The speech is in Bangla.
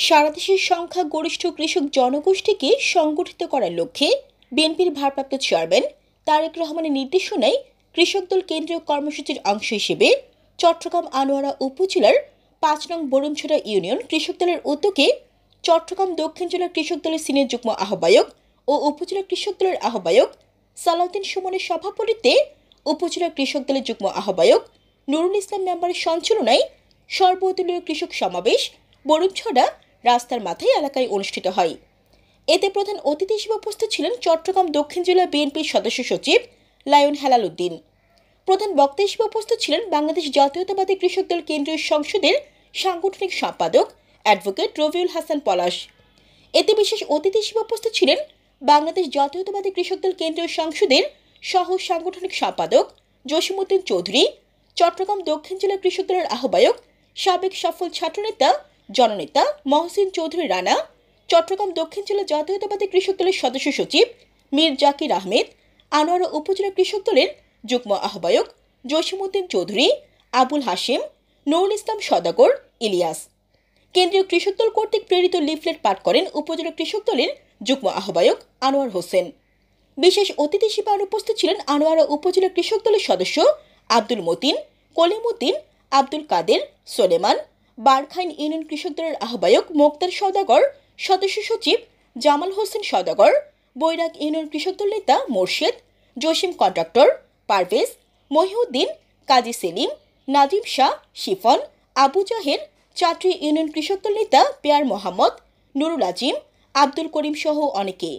সারা দেশের সংখ্যাগরিষ্ঠ কৃষক জনগোষ্ঠীকে সংগঠিত করার লক্ষ্যে বিএনপির ভারপ্রাপ্ত চেয়ারম্যান তারেক রহমানের নির্দেশনায় কৃষক দল কেন্দ্রীয় কর্মসূচির অংশ হিসেবে চট্টগ্রাম আনোয়ারা উপজেলার ৫ নং বরুণছড়া ইউনিয়ন কৃষক দলের উদ্যোগে চট্টগ্রাম দক্ষিণ জেলা কৃষক দলের সিনিয়র যুগ্ম আহ্বায়ক ও উপজেলা কৃষক দলের আহ্বায়ক সালাউদ্দিন সুমনের সভাপতিত্বে উপজেলা কৃষক দলের যুগ্ম আহ্বায়ক নুরুল ইসলাম মেম্বারের সঞ্চালনায় সর্বদলীয় কৃষক সমাবেশ বরুণছড়া রাস্তার মাথায় এলাকায় অনুষ্ঠিত হয়। এতে প্রধান অতিথি হিসেবে উপস্থিত ছিলেন চট্টগ্রাম দক্ষিণ জেলা বিএনপির সদস্য সচিব লায়ন হেলাল উদ্দিন। প্রধান বক্তা হিসেবে উপস্থিত ছিলেন বাংলাদেশ জাতীয়তাবাদী কৃষক দল কেন্দ্রীয় সংসদের সাংগঠনিক সম্পাদক অ্যাডভোকেট রবিউল হাসান পলাশ। এতে বিশেষ অতিথি হিসেবে উপস্থিত ছিলেন বাংলাদেশ জাতীয়তাবাদী কৃষক দল কেন্দ্রীয় সংসদের সহ সাংগঠনিক সম্পাদক জসিমউদ্দিন চৌধুরী, চট্টগ্রাম দক্ষিণ জেলা কৃষক দলের আহ্বায়ক সাবেক সফল ছাত্রনেতা জননেতা মহসিন চৌধুরী রানা, চট্টগ্রাম দক্ষিণ জেলা জাতীয়তাবাদী কৃষক দলের সদস্য সচিব মীর জাকির আহমেদ, আনোয়ারা উপজেলা কৃষক দলের যুগ্ম আহ্বায়ক জসিমউদ্দিন চৌধুরী, আবুল হাশিম, নুরুল ইসলাম সওদাগর, ইলিয়াস। কেন্দ্রীয় কৃষক দল কর্তৃক প্রেরিত লিফলেট পাঠ করেন উপজেলা কৃষক দলের যুগ্ম আহ্বায়ক আনোয়ার হোসেন। বিশেষ অতিথি হিসেবে অনুপস্থিত ছিলেন আনোয়ারা উপজেলা কৃষক দলের সদস্য আব্দুল মতিন, কলিমউদ্দিন, আব্দুল কাদের, সোলেমান, বারখাইন ইউনিয়ন কৃষক দলের আহ্বায়ক মোক্তার সওদাগর, সদস্য সচিব জামাল হোসেন সওদাগর, বৈরাগ ইউনিয়ন কৃষক দল নেতা মোর্শেদ, জসিম কন্ট্রাক্টর, পারভেজ, মহিউদ্দিন, কাজী সেলিম, নাজিম শাহ, শিফন, আবু জাহের, চাটরি ইউনিয়ন কৃষক দল নেতা পেয়ার মোহাম্মদ, নুরুল আজিম, আব্দুল করিম সহ অনেকে।